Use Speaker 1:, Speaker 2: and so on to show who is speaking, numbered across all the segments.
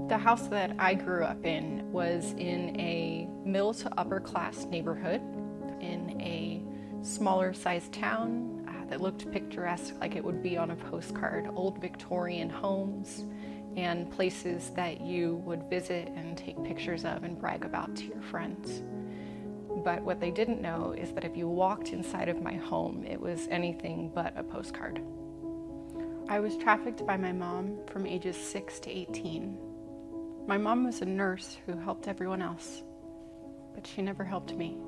Speaker 1: The house that I grew up in was in a middle to upper class neighborhood in a smaller sized town that looked picturesque like it would be on a postcard. Old Victorian homes and places that you would visit and take pictures of and brag about to your friends. But what they didn't know is that if you walked inside of my home, it was anything but a postcard. I was trafficked by my mom from ages 6 to 18. My mom was a nurse who helped everyone else, but she never helped me.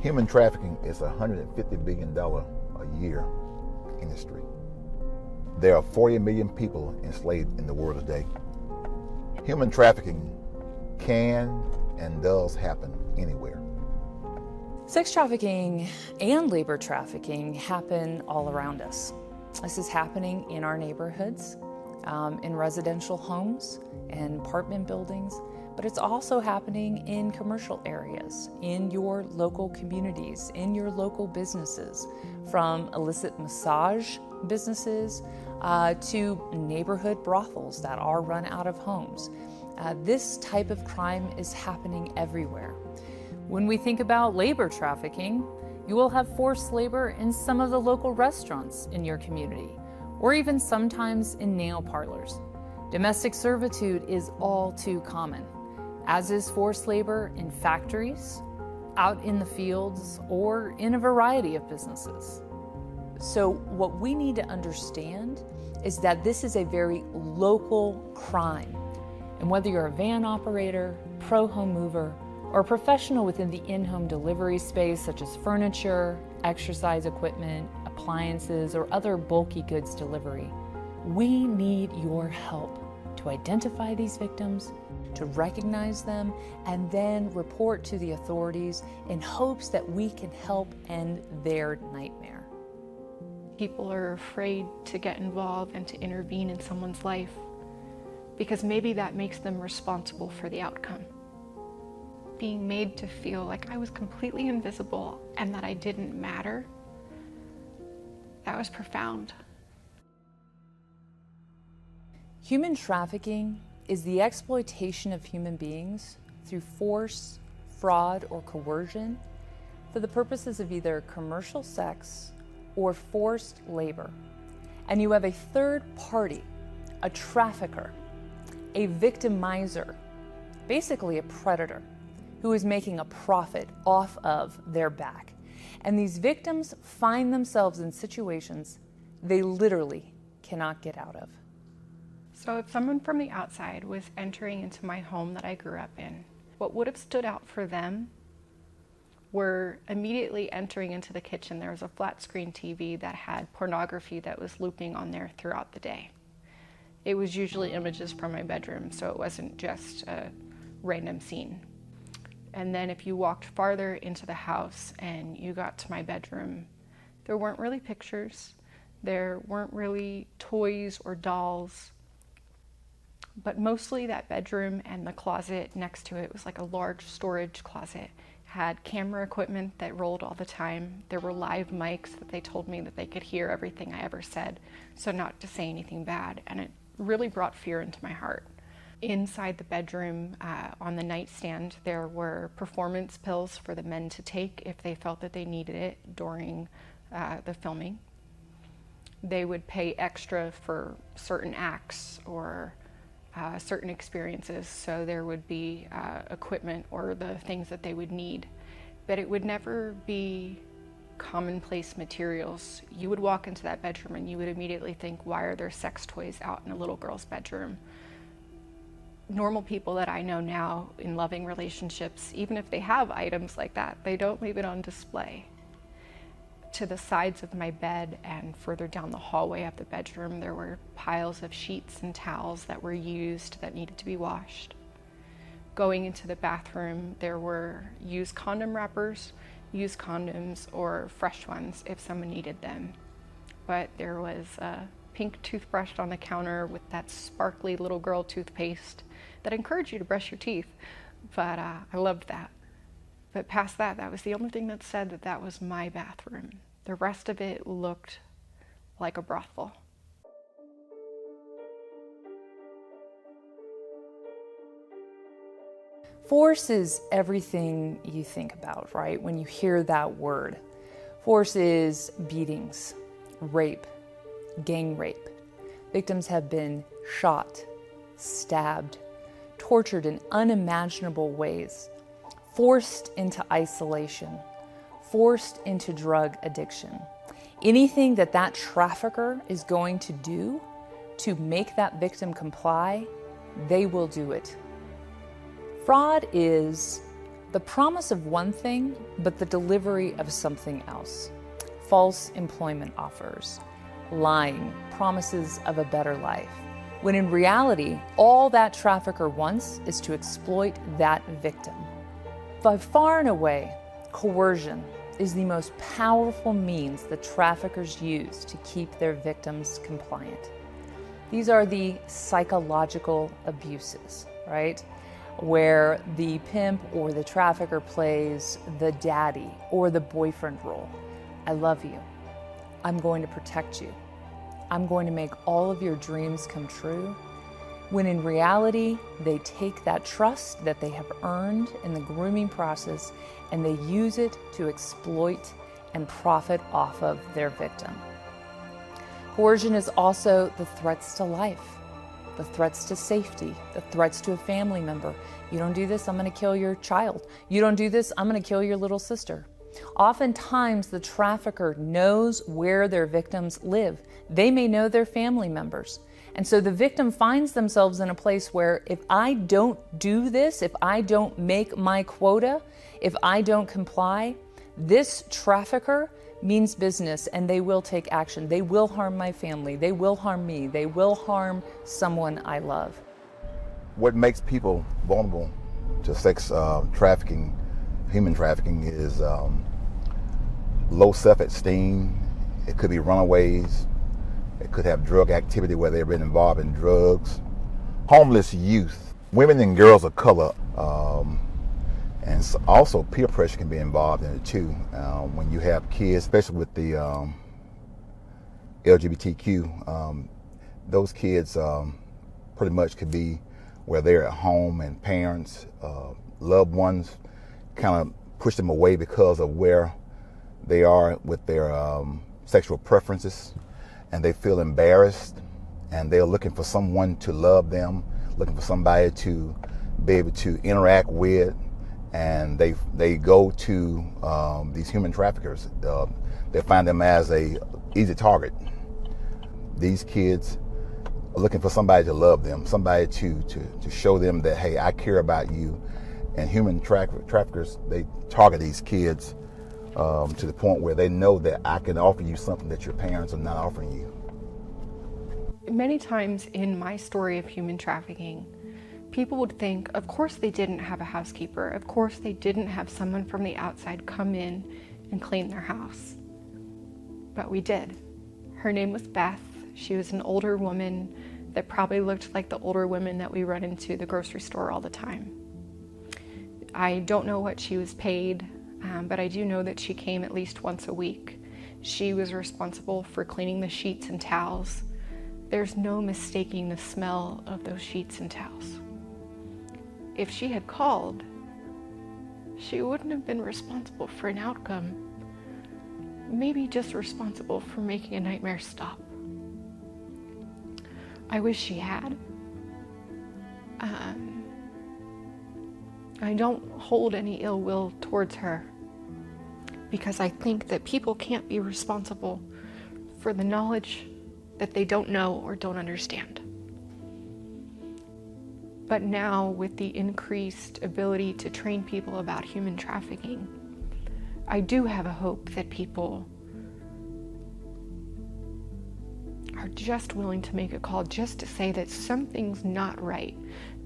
Speaker 2: Human trafficking is a $150 billion a year industry. There are 40 million people enslaved in the world today. Human trafficking can and does happen anywhere.
Speaker 3: Sex trafficking and labor trafficking happen all around us. This is happening in our neighborhoods, in residential homes and apartment buildings, but it's also happening in commercial areas, in your local communities, in your local businesses, from illicit massage businesses to neighborhood brothels that are run out of homes. This type of crime is happening everywhere. When we think about labor trafficking, you will have forced labor in some of the local restaurants in your community, or even sometimes in nail parlors. Domestic servitude is all too common, as is forced labor in factories, out in the fields, or in a variety of businesses. So what we need to understand is that this is a very local crime. And whether you're a van operator, pro home mover, or a professional within the in-home delivery space such as furniture, exercise equipment, appliances, or other bulky goods delivery, we need your help to identify these victims, to recognize them, and then report to the authorities in hopes that we can help end their nightmare.
Speaker 1: People are afraid to get involved and to intervene in someone's life because maybe that makes them responsible for the outcome. Being made to feel like I was completely invisible and that I didn't matter, that was profound.
Speaker 3: Human trafficking is the exploitation of human beings through force, fraud, or coercion for the purposes of either commercial sex or forced labor. And you have a third party, a trafficker, a victimizer, basically a predator, who is making a profit off of their back. And these victims find themselves in situations they literally cannot get out of.
Speaker 1: So if someone from the outside was entering into my home that I grew up in, what would have stood out for them were immediately entering into the kitchen. There was a flat screen TV that had pornography that was looping on there throughout the day. It was usually images from my bedroom, so it wasn't just a random scene. And then if you walked farther into the house and you got to my bedroom, there weren't really pictures, there weren't really toys or dolls, but mostly that bedroom and the closet next to it was like a large storage closet. Had camera equipment that rolled all the time. There were live mics that they told me that they could hear everything I ever said, so not to say anything bad, and it really brought fear into my heart. Inside the bedroom, on the nightstand, there were performance pills for the men to take if they felt that they needed it during the filming. They would pay extra for certain acts or certain experiences, so there would be equipment or the things that they would need, but it would never be commonplace materials. You would walk into that bedroom and you would immediately think, why are there sex toys out in a little girl's bedroom? Normal people that I know now in loving relationships, even if they have items like that, they don't leave it on display. To the sides of my bed and further down the hallway of the bedroom, there were piles of sheets and towels that were used that needed to be washed. Going into the bathroom, there were used condom wrappers, used condoms, or fresh ones if someone needed them. But there was a pink toothbrush on the counter with that sparkly little girl toothpaste that encouraged you to brush your teeth, but I loved that. But past that, that was the only thing that said that that was my bathroom. The rest of it looked like a brothel.
Speaker 3: Force is everything you think about, right? When you hear that word. Force is beatings, rape, gang rape. Victims have been shot, stabbed, tortured in unimaginable ways, forced into isolation, forced into drug addiction. Anything that that trafficker is going to do to make that victim comply, they will do it. Fraud is the promise of one thing, but the delivery of something else. False employment offers, lying, promises of a better life, when in reality, all that trafficker wants is to exploit that victim. By far and away, coercion is the most powerful means that traffickers use to keep their victims compliant. These are the psychological abuses, right? Where the pimp or the trafficker plays the daddy or the boyfriend role. I love you. I'm going to protect you. I'm going to make all of your dreams come true. When in reality, they take that trust that they have earned in the grooming process and they use it to exploit and profit off of their victim. Coercion is also the threats to life, the threats to safety, the threats to a family member. You don't do this, I'm going to kill your child. You don't do this, I'm going to kill your little sister. Oftentimes, the trafficker knows where their victims live. They may know their family members. And so the victim finds themselves in a place where if I don't do this, if I don't make my quota, if I don't comply, this trafficker means business and they will take action. They will harm my family. They will harm me. They will harm someone I love.
Speaker 2: What makes people vulnerable to sex trafficking, human trafficking, is low self-esteem. It could be runaways. It could have drug activity where they've been involved in drugs. Homeless youth, women and girls of color, and also peer pressure can be involved in it too. When you have kids, especially with the LGBTQ, those kids pretty much could be where they're at home and parents, loved ones kind of push them away because of where they are with their sexual preferences, and they feel embarrassed, and they're looking for someone to love them, looking for somebody to be able to interact with, and they go to these human traffickers. They find them as a easy target. These kids are looking for somebody to love them, somebody to show them that, hey, I care about you. And human traffickers, they target these kids to the point where they know that I can offer you something that your parents are not offering you.
Speaker 1: Many times in my story of human trafficking, people would think, of course they didn't have a housekeeper. Of course they didn't have someone from the outside come in and clean their house. But we did. Her name was Beth. She was an older woman that probably looked like the older women that we run into the grocery store all the time. I don't know what she was paid, but I do know that she came at least once a week. She was responsible for cleaning the sheets and towels. There's no mistaking the smell of those sheets and towels. If she had called, she wouldn't have been responsible for an outcome, maybe just responsible for making a nightmare stop. I wish she had. I don't hold any ill will towards her because I think that people can't be responsible for the knowledge that they don't know or don't understand. But now, with the increased ability to train people about human trafficking, I do have a hope that people are just willing to make a call just to say that something's not right.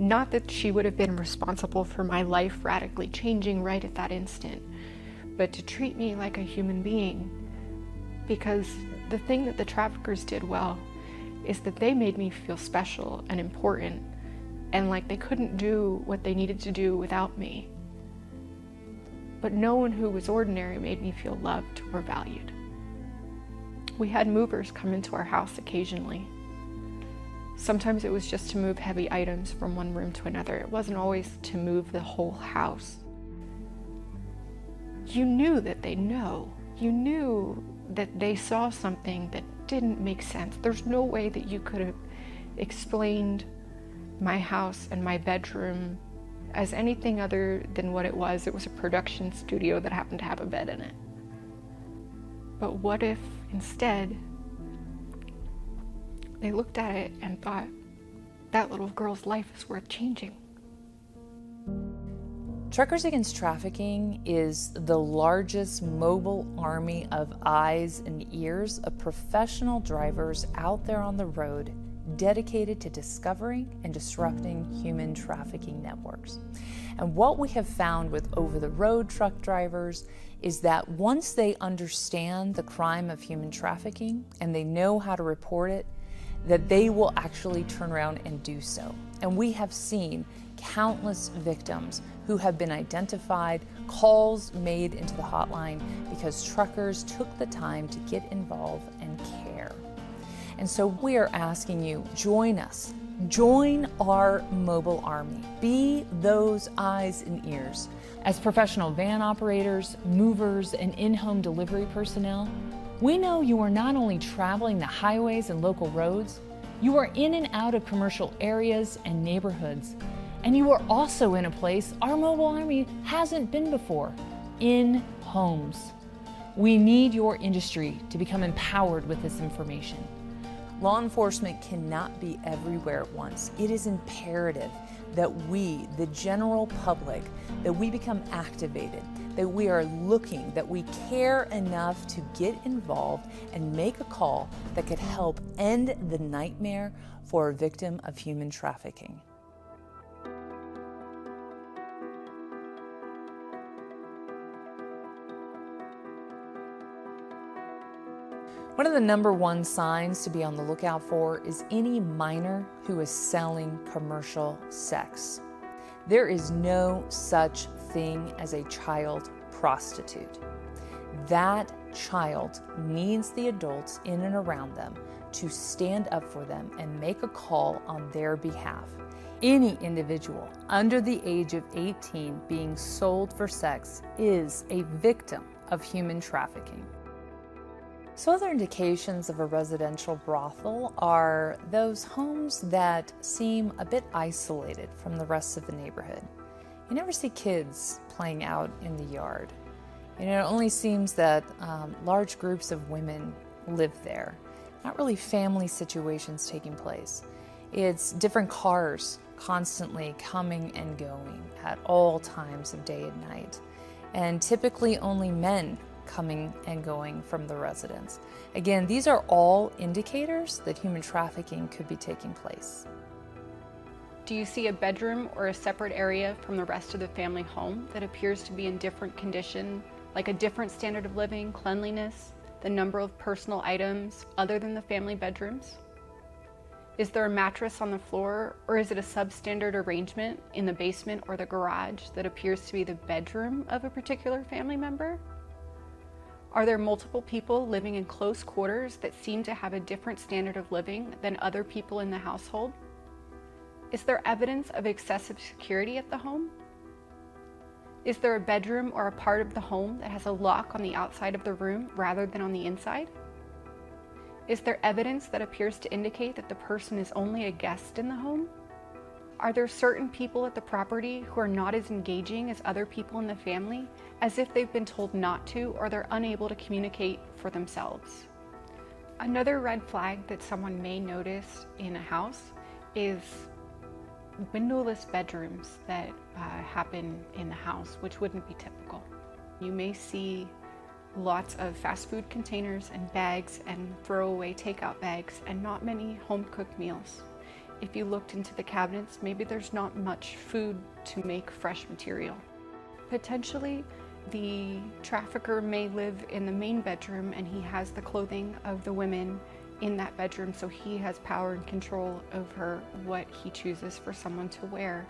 Speaker 1: Not that she would have been responsible for my life radically changing right at that instant, but to treat me like a human being. Because the thing that the traffickers did well is that they made me feel special and important, and like they couldn't do what they needed to do without me. but no one who was ordinary made me feel loved or valued. We had movers come into our house occasionally. Sometimes it was just to move heavy items from one room to another. It wasn't always to move the whole house. You knew that they know. You knew that they saw something that didn't make sense. There's no way that you could have explained my house and my bedroom as anything other than what it was. It was a production studio that happened to have a bed in it. But what if instead they looked at it and thought, that little girl's life is worth changing?
Speaker 3: Truckers Against Trafficking is the largest mobile army of eyes and ears of professional drivers out there on the road, dedicated to discovering and disrupting human trafficking networks. And what we have found with over-the-road truck drivers is that once they understand the crime of human trafficking and they know how to report it, that they will actually turn around and do so. And we have seen countless victims who have been identified, calls made into the hotline because truckers took the time to get involved and care. And so we are asking you, join us. Join our mobile army. Be those eyes and ears. As professional van operators, movers, and in-home delivery personnel, we know you are not only traveling the highways and local roads, you are in and out of commercial areas and neighborhoods. And you are also in a place our mobile army hasn't been before, in homes. We need your industry to become empowered with this information. Law enforcement cannot be everywhere at once. It is imperative that we, the general public, that we become activated, that we are looking, that we care enough to get involved and make a call that could help end the nightmare for a victim of human trafficking. One of the #1 signs to be on the lookout for is any minor who is selling commercial sex. There is no such thing as a child prostitute. That child needs the adults in and around them to stand up for them and make a call on their behalf. Any individual under the age of 18 being sold for sex is a victim of human trafficking. So other indications of a residential brothel are those homes that seem a bit isolated from the rest of the neighborhood. You never see kids playing out in the yard. It only seems that large groups of women live there. Not really family situations taking place. It's different cars constantly coming and going at all times of day and night. And typically only men coming and going from the residence. Again, these are all indicators that human trafficking could be taking place.
Speaker 1: Do you see a bedroom or a separate area from the rest of the family home that appears to be in different condition, like a different standard of living, cleanliness, the number of personal items other than the family bedrooms? Is there a mattress on the floor, or is it a substandard arrangement in the basement or the garage that appears to be the bedroom of a particular family member? Are there multiple people living in close quarters that seem to have a different standard of living than other people in the household? Is there evidence of excessive security at the home? Is there a bedroom or a part of the home that has a lock on the outside of the room rather than on the inside? Is there evidence that appears to indicate that the person is only a guest in the home? Are there certain people at the property who are not as engaging as other people in the family, as if they've been told not to, or they're unable to communicate for themselves? Another red flag that someone may notice in a house is windowless bedrooms that happen in the house, which wouldn't be typical. You may see lots of fast food containers and bags and throwaway takeout bags and not many home-cooked meals. If you looked into the cabinets, maybe there's not much food to make fresh material. Potentially, the trafficker may live in the main bedroom and he has the clothing of the women in that bedroom, so he has power and control over what he chooses for someone to wear.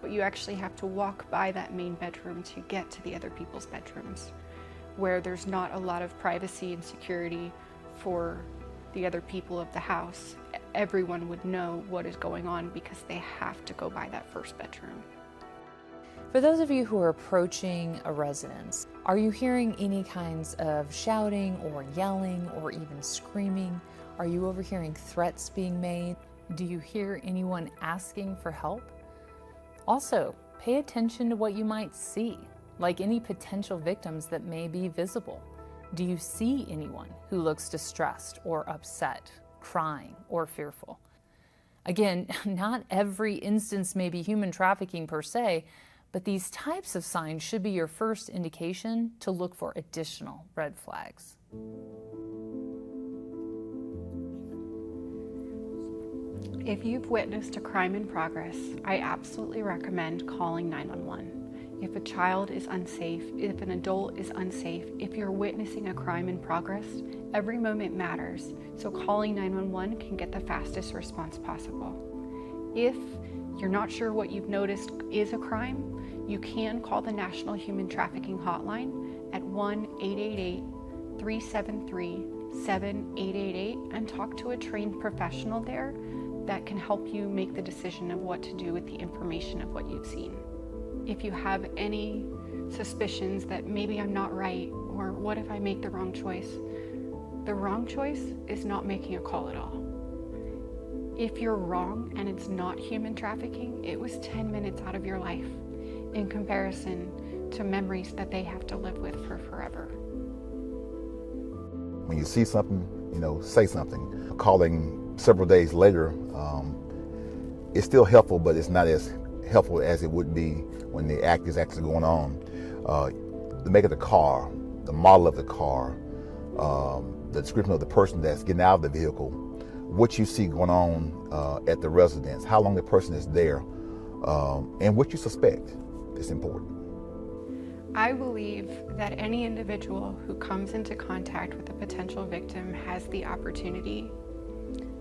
Speaker 1: but you actually have to walk by that main bedroom to get to the other people's bedrooms, where there's not a lot of privacy and security for the other people of the house. Everyone would know what is going on because they have to go by that first bedroom.
Speaker 3: For those of you who are approaching a residence, are you hearing any kinds of shouting or yelling or even screaming? Are you overhearing threats being made? Do you hear anyone asking for help? Also, pay attention to what you might see, like any potential victims that may be visible. Do you see anyone who looks distressed or upset, crying or fearful? Again, not every instance may be human trafficking per se, but these types of signs should be your first indication to look for additional red flags.
Speaker 1: If you've witnessed a crime in progress, I absolutely recommend calling 911. If a child is unsafe, if an adult is unsafe, if you're witnessing a crime in progress, every moment matters, so calling 911 can get the fastest response possible. If you're not sure what you've noticed is a crime, you can call the National Human Trafficking Hotline at 1-888-373-7888 and talk to a trained professional there that can help you make the decision of what to do with the information of what you've seen. If you have any suspicions that maybe I'm not right, or what if I make the wrong choice? The wrong choice is not making a call at all. If you're wrong and it's not human trafficking, it was 10 minutes out of your life in comparison to memories that they have to live with for forever.
Speaker 2: When you see something, say something. Calling several days later, it's still helpful, but it's not as helpful as it would be when the act is actually going on. The make of the car, the model of the car, the description of the person that's getting out of the vehicle, what you see going on at the residence, how long the person is there, and what you suspect is important.
Speaker 1: I believe that any individual who comes into contact with a potential victim has the opportunity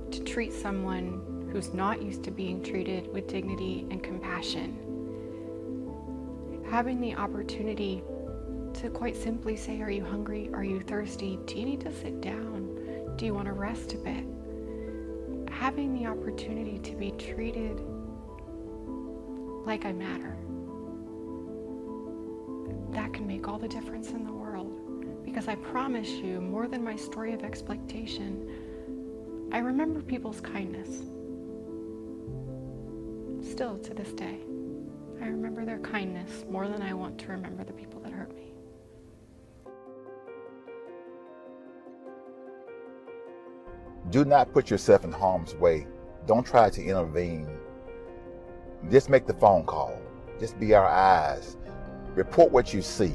Speaker 1: to treat someone who's not used to being treated with dignity and compassion. Having the opportunity to quite simply say, are you hungry? Are you thirsty? Do you need to sit down? Do you want to rest a bit? Having the opportunity to be treated like I matter, that can make all the difference in the world. Because I promise you, more than my story of exploitation, I remember people's kindness. Still to this day, I remember their kindness more than I want to remember the people that hurt me.
Speaker 2: Do not put yourself in harm's way. Don't try to intervene. Just make the phone call. Just be our eyes. Report what you see.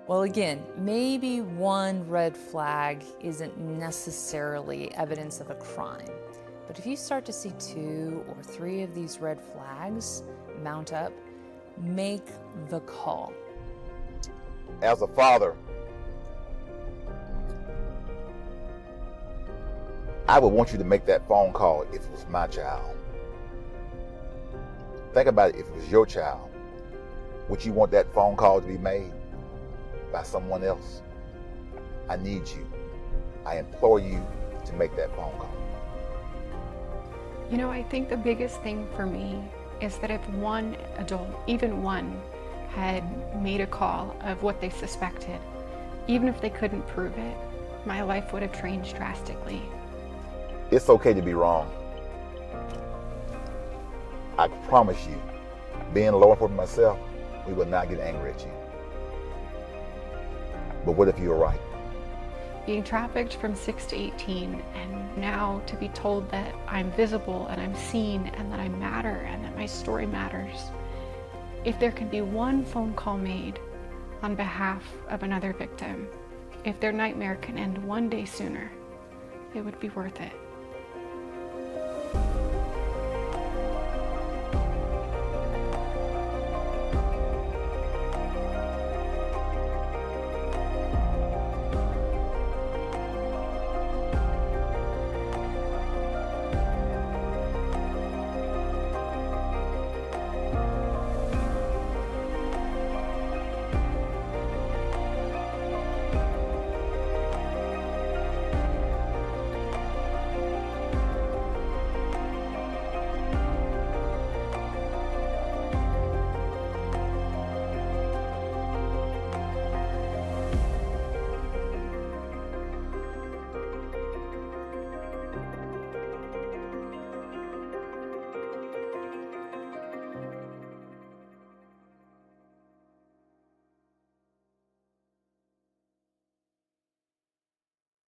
Speaker 3: Well, again, maybe one red flag isn't necessarily evidence of a crime, but if you start to see 2 or 3 of these red flags mount up, make the call.
Speaker 2: As a father, I would want you to make that phone call if it was my child. Think about it, if it was your child. Would you want that phone call to be made by someone else? I need you. I implore you to make that phone call.
Speaker 1: I think the biggest thing for me is that if one adult, even one, had made a call of what they suspected, even if they couldn't prove it, my life would have changed drastically.
Speaker 2: It's okay to be wrong. I promise you, being a law enforcement myself, we will not get angry at you. But what if you're right?
Speaker 1: Being trafficked from 6 to 18, and now to be told that I'm visible and I'm seen and that I matter and that my story matters. If there can be one phone call made on behalf of another victim, if their nightmare can end one day sooner, it would be worth it.